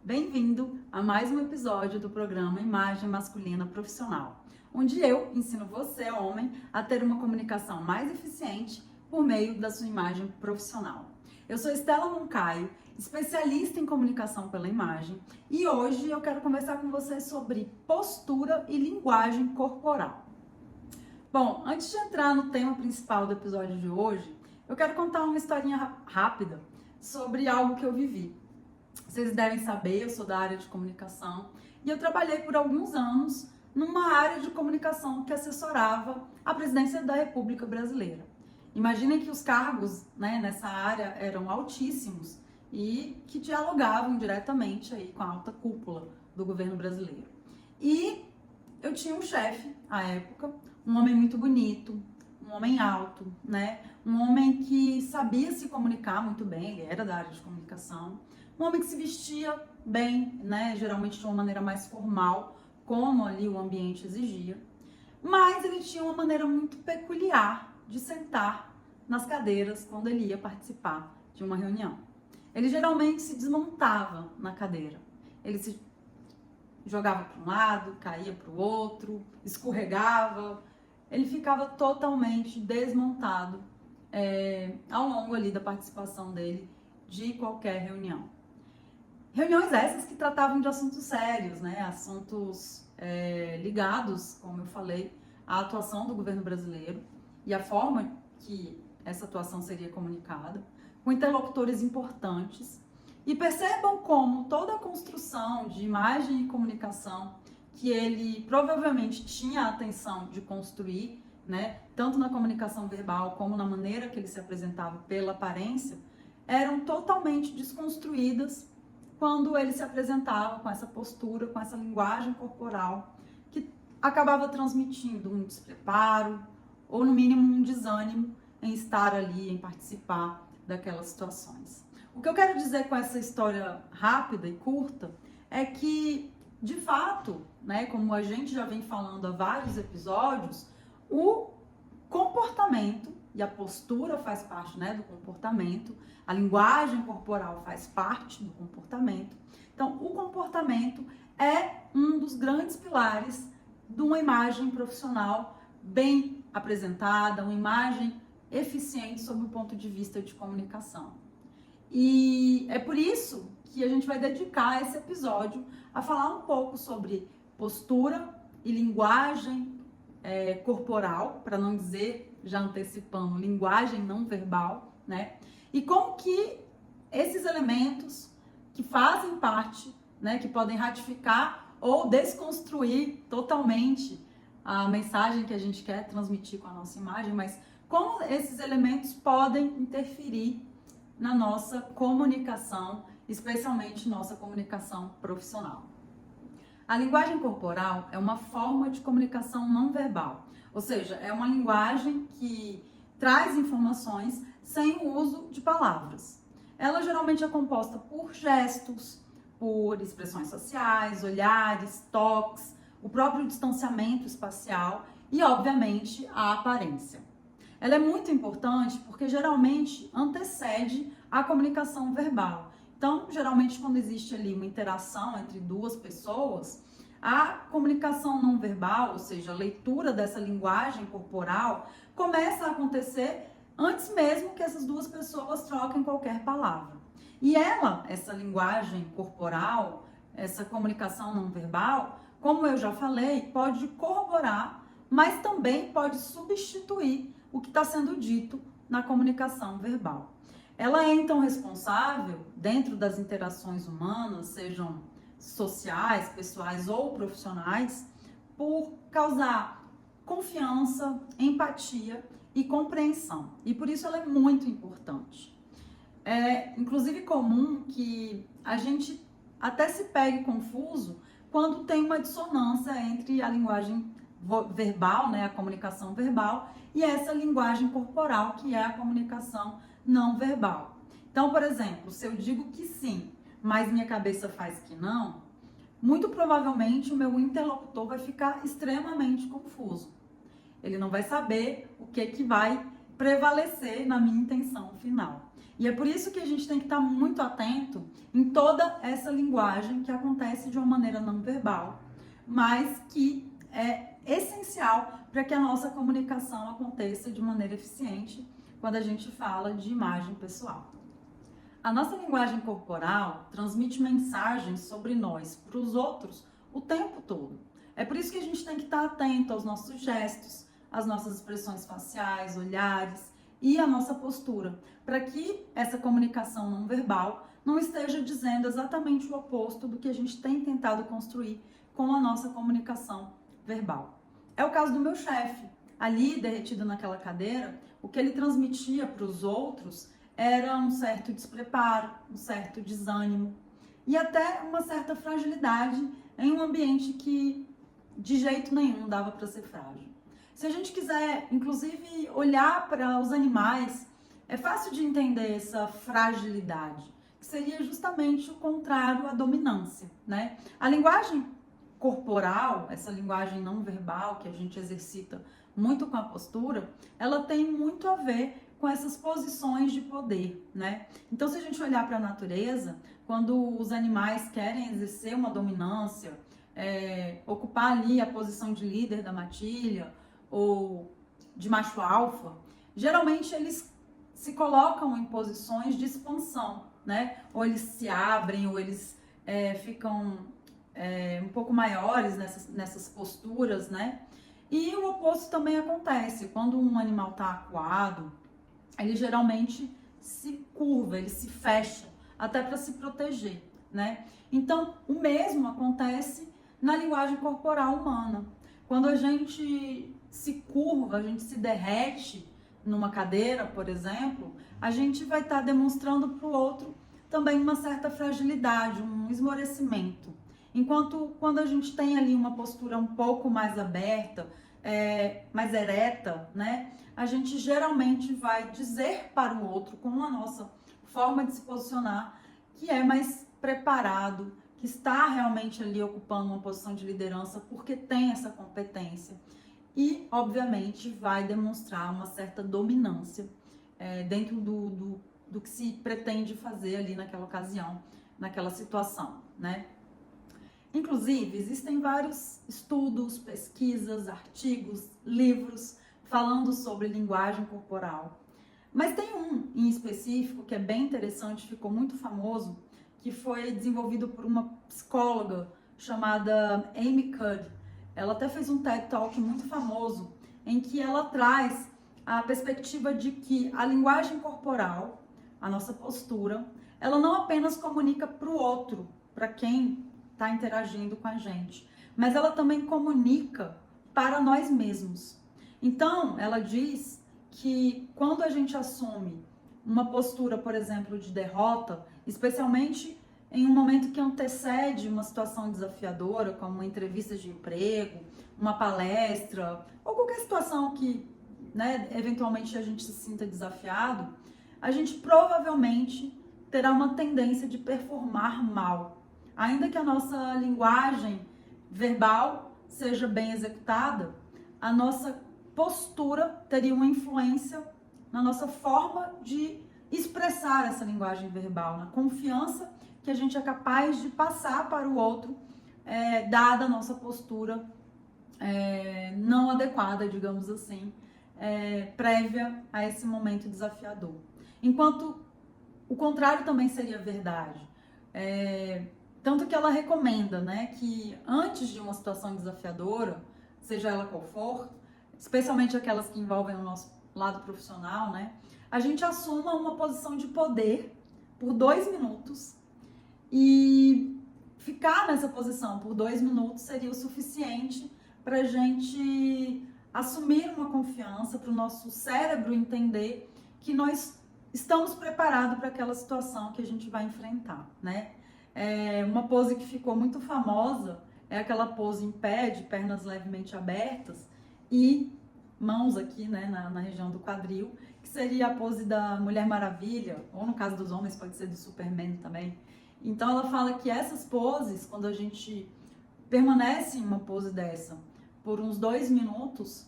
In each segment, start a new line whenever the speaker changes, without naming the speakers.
Bem-vindo a mais um episódio do programa Imagem Masculina Profissional, onde eu ensino você, homem, a ter uma comunicação mais eficiente por meio da sua imagem profissional. Eu sou Estela Moncaio, especialista em comunicação pela imagem, e hoje eu quero conversar com você sobre postura e linguagem corporal. Bom, antes de entrar no tema principal do episódio de hoje, eu quero contar uma historinha rápida sobre algo que eu vivi. Vocês devem saber, eu sou da área de comunicação e eu trabalhei por alguns anos numa área de comunicação que assessorava a presidência da República Brasileira. Imaginem que os cargos, nessa área eram altíssimos e que dialogavam diretamente aí com a alta cúpula do governo brasileiro. E eu tinha um chefe, à época, um homem muito bonito, um homem alto, um homem que sabia se comunicar muito bem, ele era da área de comunicação, um homem que se vestia bem, geralmente de uma maneira mais formal, como ali o ambiente exigia, mas ele tinha uma maneira muito peculiar de sentar nas cadeiras quando ele ia participar de uma reunião. Ele geralmente se desmontava na cadeira, ele se jogava para um lado, caía para o outro, escorregava, ele ficava totalmente desmontado ao longo ali da participação dele de qualquer reunião. Reuniões essas que tratavam de assuntos sérios, assuntos ligados, como eu falei, à atuação do governo brasileiro e a forma que essa atuação seria comunicada, com interlocutores importantes. E percebam como toda a construção de imagem e comunicação que ele provavelmente tinha a atenção de construir, tanto na comunicação verbal como na maneira que ele se apresentava pela aparência, eram totalmente desconstruídas quando ele se apresentava com essa postura, com essa linguagem corporal, que acabava transmitindo um despreparo ou, no mínimo, um desânimo em estar ali, em participar daquelas situações. O que eu quero dizer com essa história rápida e curta é que, de fato, como a gente já vem falando há vários episódios, o comportamento e a postura faz parte do comportamento, a linguagem corporal faz parte do comportamento. Então, o comportamento é um dos grandes pilares de uma imagem profissional bem apresentada, uma imagem eficiente sob o ponto de vista de comunicação. E é por isso que a gente vai dedicar esse episódio a falar um pouco sobre postura e linguagem corporal, para não dizer, já antecipando, linguagem não verbal, e como que esses elementos que fazem parte, que podem ratificar ou desconstruir totalmente a mensagem que a gente quer transmitir com a nossa imagem, mas como esses elementos podem interferir na nossa comunicação, especialmente nossa comunicação profissional. A linguagem corporal é uma forma de comunicação não verbal, ou seja, é uma linguagem que traz informações sem o uso de palavras. Ela geralmente é composta por gestos, por expressões faciais, olhares, toques, o próprio distanciamento espacial e, obviamente, a aparência. Ela é muito importante porque geralmente antecede a comunicação verbal. Então, geralmente, quando existe ali uma interação entre duas pessoas, a comunicação não verbal, ou seja, a leitura dessa linguagem corporal, começa a acontecer antes mesmo que essas duas pessoas troquem qualquer palavra. E essa linguagem corporal, essa comunicação não verbal, como eu já falei, pode corroborar, mas também pode substituir o que está sendo dito na comunicação verbal. Ela é, então, responsável, dentro das interações humanas, sejam sociais, pessoais ou profissionais, por causar confiança, empatia e compreensão. E por isso ela é muito importante. É, inclusive, comum que a gente até se pegue confuso quando tem uma dissonância entre a linguagem verbal, a comunicação verbal, e essa linguagem corporal, que é a comunicação não verbal. Então, por exemplo, se eu digo que sim, mas minha cabeça faz que não, muito provavelmente o meu interlocutor vai ficar extremamente confuso. Ele não vai saber o que vai prevalecer na minha intenção final. E é por isso que a gente tem que estar muito atento em toda essa linguagem que acontece de uma maneira não verbal, mas que é essencial para que a nossa comunicação aconteça de maneira eficiente quando a gente fala de imagem pessoal. A nossa linguagem corporal transmite mensagens sobre nós para os outros o tempo todo. É por isso que a gente tem que estar atento aos nossos gestos, às nossas expressões faciais, olhares e a nossa postura, para que essa comunicação não verbal não esteja dizendo exatamente o oposto do que a gente tem tentado construir com a nossa comunicação verbal. É o caso do meu chefe. Ali, derretido naquela cadeira, o que ele transmitia para os outros era um certo despreparo, um certo desânimo e até uma certa fragilidade em um ambiente que de jeito nenhum dava para ser frágil. Se a gente quiser, inclusive, olhar para os animais, é fácil de entender essa fragilidade, que seria justamente o contrário à dominância, né? A linguagem corporal, essa linguagem não verbal que a gente exercita muito com a postura, ela tem muito a ver com essas posições de poder, né? Então, se a gente olhar para a natureza, quando os animais querem exercer uma dominância, ocupar ali a posição de líder da matilha ou de macho alfa, geralmente eles se colocam em posições de expansão, né? Ou eles se abrem, ou eles ficam um pouco maiores nessas posturas, né? E o oposto também acontece. Quando um animal está acuado, ele geralmente se curva, ele se fecha, até para se proteger, né? Então, o mesmo acontece na linguagem corporal humana. Quando a gente se curva, a gente se derrete numa cadeira, por exemplo, a gente vai estar demonstrando para o outro também uma certa fragilidade, um esmorecimento. Enquanto quando a gente tem ali uma postura um pouco mais aberta, mais ereta, né? A gente geralmente vai dizer para o outro, com a nossa forma de se posicionar, que é mais preparado, que está realmente ali ocupando uma posição de liderança porque tem essa competência. E, obviamente, vai demonstrar uma certa dominância dentro do que se pretende fazer ali naquela ocasião, naquela situação, né? Inclusive, existem vários estudos, pesquisas, artigos, livros falando sobre linguagem corporal. Mas tem um em específico que é bem interessante, ficou muito famoso, que foi desenvolvido por uma psicóloga chamada Amy Cuddy. Ela até fez um TED Talk muito famoso, em que ela traz a perspectiva de que a linguagem corporal, a nossa postura, ela não apenas comunica para o outro, para quem está interagindo com a gente, mas ela também comunica para nós mesmos. Então, ela diz que quando a gente assume uma postura, por exemplo, de derrota, especialmente em um momento que antecede uma situação desafiadora, como uma entrevista de emprego, uma palestra, ou qualquer situação que, né, eventualmente a gente se sinta desafiado, a gente provavelmente terá uma tendência de performar mal. Ainda que a nossa linguagem verbal seja bem executada, a nossa postura teria uma influência na nossa forma de expressar essa linguagem verbal, na confiança que a gente é capaz de passar para o outro, dada a nossa postura não adequada, digamos assim, prévia a esse momento desafiador. Enquanto o contrário também seria verdade. Tanto que ela recomenda, né, que antes de uma situação desafiadora, seja ela qual for, especialmente aquelas que envolvem o nosso lado profissional, né, a gente assuma uma posição de poder por 2 minutos e ficar nessa posição por 2 minutos seria o suficiente para a gente assumir uma confiança, para o nosso cérebro entender que nós estamos preparados para aquela situação que a gente vai enfrentar, né? Uma pose que ficou muito famosa é aquela pose em pé, de pernas levemente abertas e mãos aqui, né, na região do quadril, que seria a pose da Mulher Maravilha, ou no caso dos homens pode ser do Superman também. Então ela fala que essas poses, quando a gente permanece em uma pose dessa por uns 2 minutos,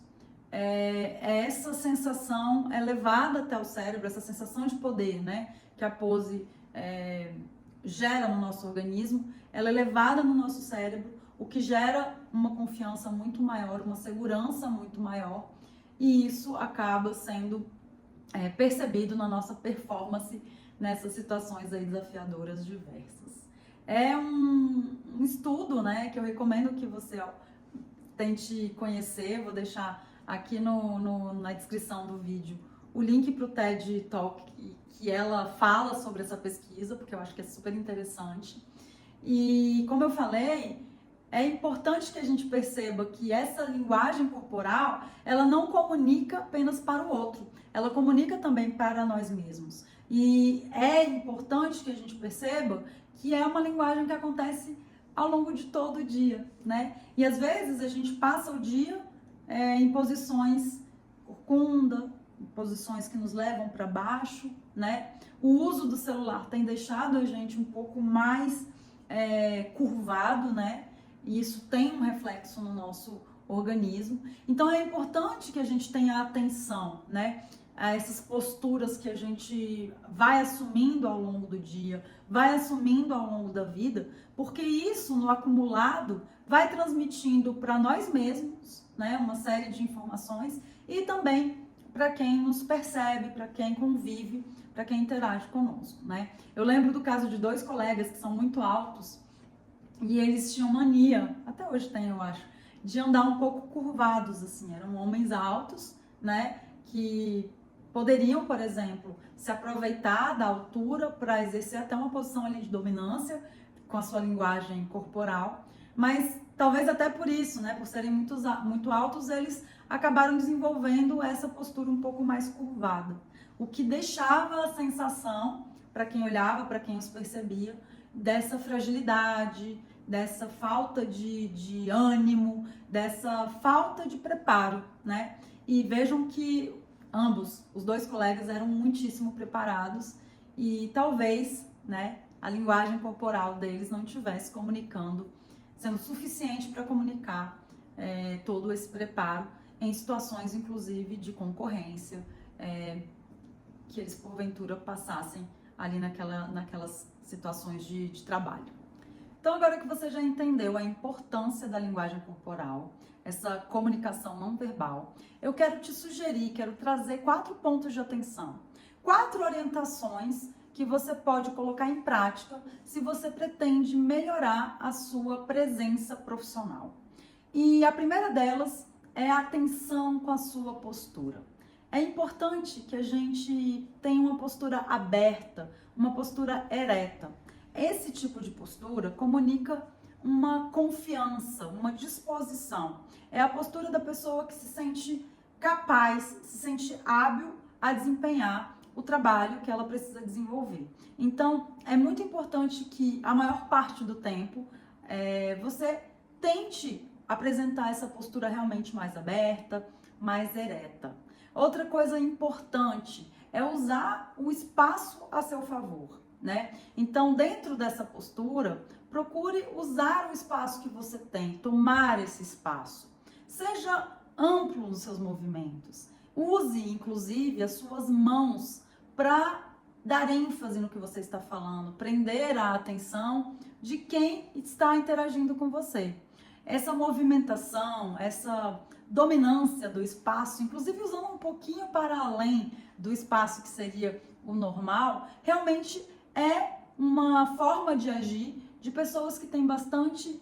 essa sensação é levada até o cérebro, essa sensação de poder, né, que a pose gera no nosso organismo, ela é levada no nosso cérebro, o que gera uma confiança muito maior, uma segurança muito maior, e isso acaba sendo percebido na nossa performance nessas situações aí desafiadoras diversas. É um estudo, né, que eu recomendo que você tente conhecer. Vou deixar aqui na descrição do vídeo o link para o TED Talk que ela fala sobre essa pesquisa, porque eu acho que é super interessante. E como eu falei, é importante que a gente perceba que essa linguagem corporal, ela não comunica apenas para o outro, ela comunica também para nós mesmos. E é importante que a gente perceba que é uma linguagem que acontece ao longo de todo o dia, né? E às vezes a gente passa o dia em posições corcunda, em posições que nos levam para baixo, né? O uso do celular tem deixado a gente um pouco mais curvado, né? E isso tem um reflexo no nosso organismo. Então é importante que a gente tenha atenção, né, a essas posturas que a gente vai assumindo ao longo do dia, vai assumindo ao longo da vida, porque isso no acumulado vai transmitindo para nós mesmos, né, uma série de informações e também para quem nos percebe, para quem convive, para quem interage conosco, né? Eu lembro do caso de 2 colegas que são muito altos e eles tinham mania, até hoje tem, eu acho, de andar um pouco curvados, assim. Eram homens altos, né, que poderiam, por exemplo, se aproveitar da altura para exercer até uma posição ali de dominância com a sua linguagem corporal, mas talvez até por isso, né, por serem muito altos, eles acabaram desenvolvendo essa postura um pouco mais curvada, o que deixava a sensação, para quem olhava, para quem os percebia, dessa fragilidade, dessa falta de ânimo, dessa falta de preparo, né? E vejam que ambos, os 2 colegas, eram muitíssimo preparados e talvez, né, a linguagem corporal deles não estivesse comunicando, sendo suficiente para comunicar todo esse preparo em situações, inclusive, de concorrência, que eles porventura passassem ali naquelas situações de trabalho. Então, agora que você já entendeu a importância da linguagem corporal, essa comunicação não verbal, eu quero te sugerir, quero trazer 4 pontos de atenção, 4 orientações que você pode colocar em prática se você pretende melhorar a sua presença profissional. E a primeira delas é a atenção com a sua postura. É importante que a gente tenha uma postura aberta, uma postura ereta. Esse tipo de postura comunica uma confiança, uma disposição. É a postura da pessoa que se sente capaz, se sente hábil a desempenhar o trabalho que ela precisa desenvolver. Então, é muito importante que a maior parte do tempo você tente apresentar essa postura realmente mais aberta, mais ereta. Outra coisa importante é usar o espaço a seu favor, né? Então, dentro dessa postura, procure usar o espaço que você tem, tomar esse espaço. Seja amplo nos seus movimentos. Use, inclusive, as suas mãos para dar ênfase no que você está falando, prender a atenção de quem está interagindo com você. Essa movimentação, essa dominância do espaço, inclusive usando um pouquinho para além do espaço que seria o normal, realmente é uma forma de agir de pessoas que têm bastante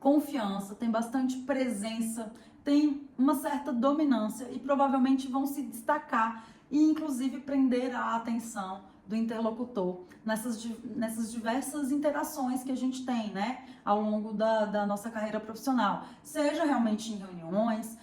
confiança, têm bastante presença, têm uma certa dominância e provavelmente vão se destacar e inclusive prender a atenção do interlocutor nessas diversas interações que a gente tem, né, ao longo da nossa carreira profissional, seja realmente em reuniões,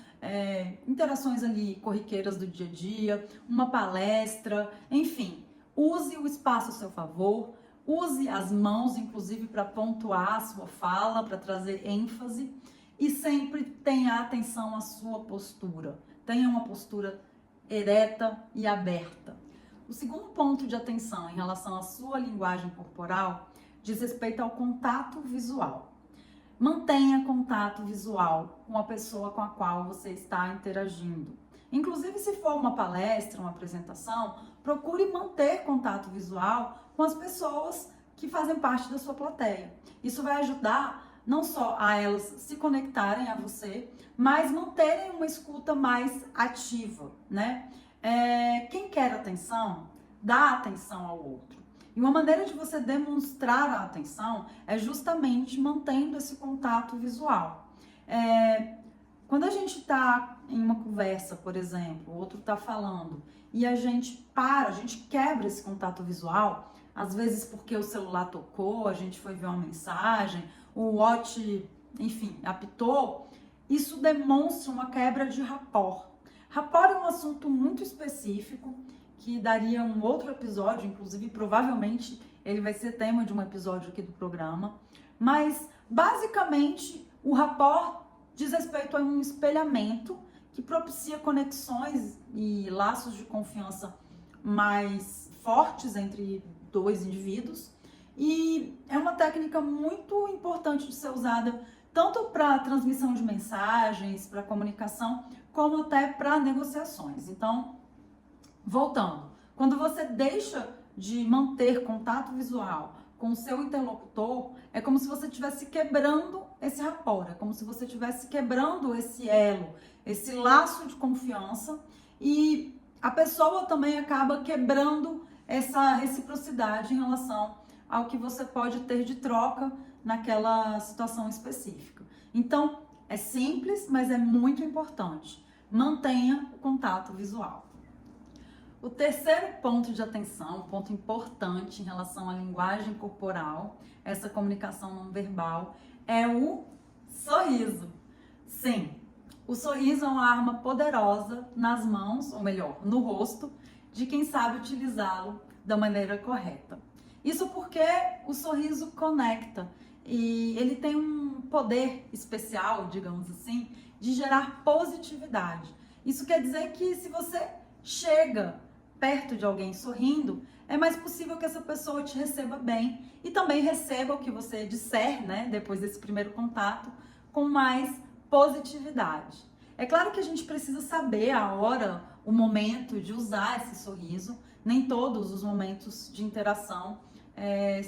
interações ali corriqueiras do dia a dia, uma palestra, enfim, use o espaço a seu favor, use as mãos, inclusive, para pontuar a sua fala, para trazer ênfase e sempre tenha atenção à sua postura, tenha uma postura ereta e aberta. O segundo ponto de atenção em relação à sua linguagem corporal diz respeito ao contato visual. Mantenha contato visual com a pessoa com a qual você está interagindo. Inclusive, se for uma palestra, uma apresentação, procure manter contato visual com as pessoas que fazem parte da sua plateia. Isso vai ajudar não só a elas se conectarem a você, mas manterem uma escuta mais ativa, né? Quem quer atenção, dá atenção ao outro. E uma maneira de você demonstrar a atenção é justamente mantendo esse contato visual. Quando a gente está em uma conversa, por exemplo, o outro está falando, e a gente quebra esse contato visual, às vezes porque o celular tocou, a gente foi ver uma mensagem, o watch, enfim, apitou, isso demonstra uma quebra de rapport. Rapport é um assunto muito específico, que daria um outro episódio, inclusive provavelmente ele vai ser tema de um episódio aqui do programa, mas basicamente o rapport diz respeito a um espelhamento que propicia conexões e laços de confiança mais fortes entre dois indivíduos, e é uma técnica muito importante de ser usada tanto para transmissão de mensagens, para comunicação, como até para negociações. Então, voltando, quando você deixa de manter contato visual com o seu interlocutor, é como se você estivesse quebrando esse rapport, é como se você estivesse quebrando esse elo, esse laço de confiança, e a pessoa também acaba quebrando essa reciprocidade em relação ao que você pode ter de troca naquela situação específica. Então, é simples, mas é muito importante. Mantenha o contato visual. O terceiro ponto de atenção, um ponto importante em relação à linguagem corporal, essa comunicação não verbal, é o sorriso. Sim, o sorriso é uma arma poderosa nas mãos, ou melhor, no rosto, de quem sabe utilizá-lo da maneira correta. Isso porque o sorriso conecta e ele tem um poder especial, digamos assim, de gerar positividade. Isso quer dizer que se você chega perto de alguém sorrindo, é mais possível que essa pessoa te receba bem e também receba o que você disser, né, depois desse primeiro contato, com mais positividade. É claro que a gente precisa saber a hora, o momento de usar esse sorriso. Nem todos os momentos de interação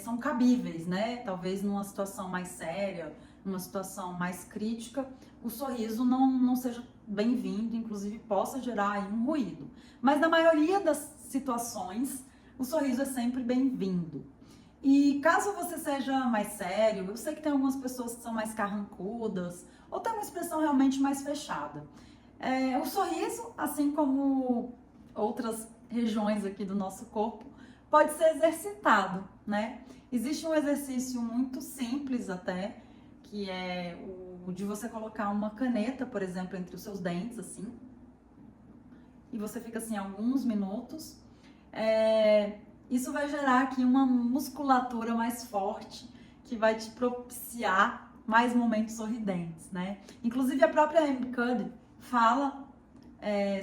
são cabíveis, né? Talvez numa situação mais séria, numa situação mais crítica, o sorriso não seja bem-vindo, inclusive possa gerar aí um ruído. Mas na maioria das situações, o sorriso é sempre bem-vindo. E caso você seja mais sério, eu sei que tem algumas pessoas que são mais carrancudas, ou tem uma expressão realmente mais fechada. O sorriso, assim como outras regiões aqui do nosso corpo, pode ser exercitado, né? Existe um exercício muito simples até, que é o de você colocar uma caneta, por exemplo, entre os seus dentes, assim, e você fica assim alguns minutos. Isso vai gerar aqui uma musculatura mais forte, que vai te propiciar mais momentos sorridentes, né? Inclusive a própria Amy Cuddy fala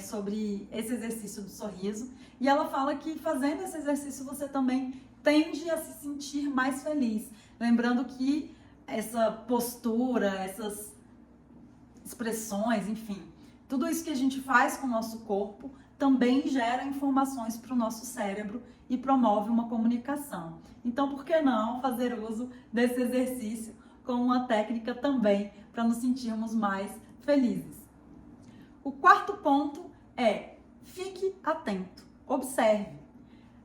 sobre esse exercício do sorriso, e ela fala que fazendo esse exercício você também tende a se sentir mais feliz. Lembrando que essa postura, essas expressões, enfim, tudo isso que a gente faz com o nosso corpo também gera informações para o nosso cérebro e promove uma comunicação. Então, por que não fazer uso desse exercício como uma técnica também para nos sentirmos mais felizes? O quarto ponto é: fique atento, observe.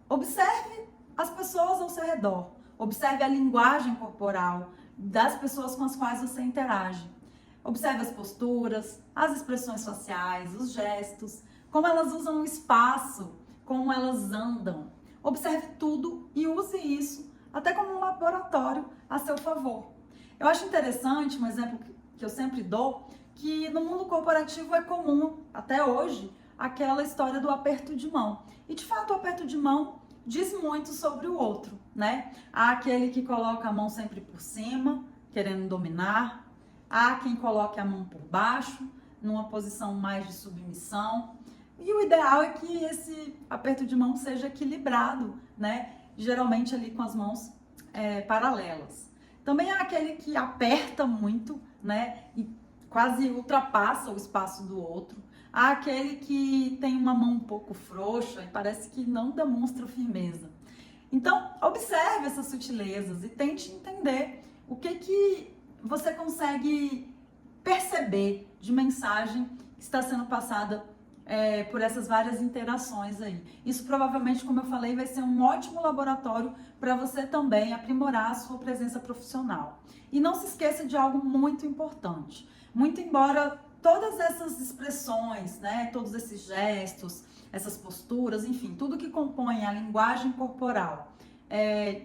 Observe as pessoas ao seu redor, observe a linguagem corporal das pessoas com as quais você interage. Observe as posturas, as expressões faciais, os gestos, como elas usam o espaço, como elas andam. Observe tudo e use isso até como um laboratório a seu favor. Eu acho interessante, um exemplo que eu sempre dou, que no mundo corporativo é comum, até hoje, aquela história do aperto de mão. E de fato o aperto de mão diz muito sobre o outro, né? Há aquele que coloca a mão sempre por cima, querendo dominar. Há quem coloque a mão por baixo, numa posição mais de submissão. E o ideal é que esse aperto de mão seja equilibrado, né? Geralmente ali com as mãos paralelas. Também há aquele que aperta muito, né? E quase ultrapassa o espaço do outro. Há aquele que tem uma mão um pouco frouxa e parece que não demonstra firmeza. Então, observe essas sutilezas e tente entender o que você consegue perceber de mensagem que está sendo passada por essas várias interações aí. Isso provavelmente, como eu falei, vai ser um ótimo laboratório para você também aprimorar a sua presença profissional. E não se esqueça de algo muito importante. Muito embora todas essas expressões, né, todos esses gestos, essas posturas, enfim, tudo que compõe a linguagem corporal,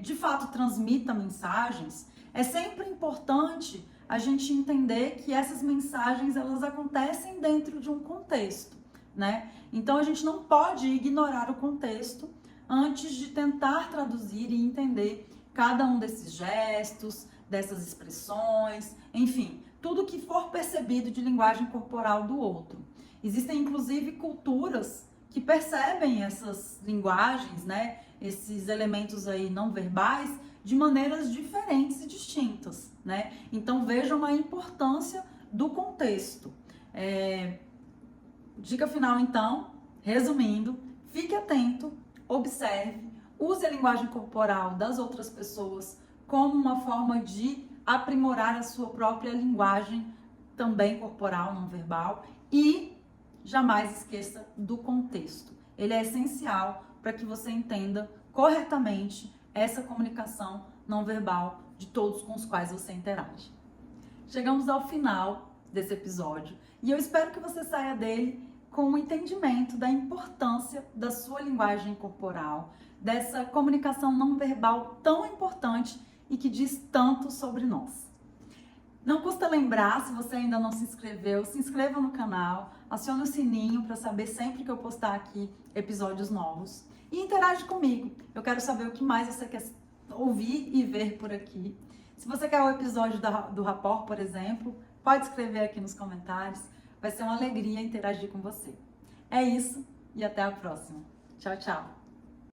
de fato transmita mensagens, é sempre importante a gente entender que essas mensagens, elas acontecem dentro de um contexto, né? Então a gente não pode ignorar o contexto antes de tentar traduzir e entender cada um desses gestos, dessas expressões, enfim, tudo que for percebido de linguagem corporal do outro. Existem inclusive culturas que percebem essas linguagens, né, esses elementos aí não verbais de maneiras diferentes e distintas, né? Então vejam a importância do contexto. Dica final então, resumindo, fique atento, observe, use a linguagem corporal das outras pessoas como uma forma de aprimorar a sua própria linguagem também corporal, não verbal, e jamais esqueça do contexto. Ele é essencial para que você entenda corretamente essa comunicação não verbal de todos com os quais você interage. Chegamos ao final desse episódio e eu espero que você saia dele com o entendimento da importância da sua linguagem corporal, dessa comunicação não verbal tão importante e que diz tanto sobre nós. Não custa lembrar, se você ainda não se inscreveu, se inscreva no canal, acione o sininho para saber sempre que eu postar aqui episódios novos e interage comigo. Eu quero saber o que mais você quer ouvir e ver por aqui. Se você quer o episódio do Rapport, por exemplo, pode escrever aqui nos comentários. Vai ser uma alegria interagir com você. É isso e até a próxima. Tchau, tchau!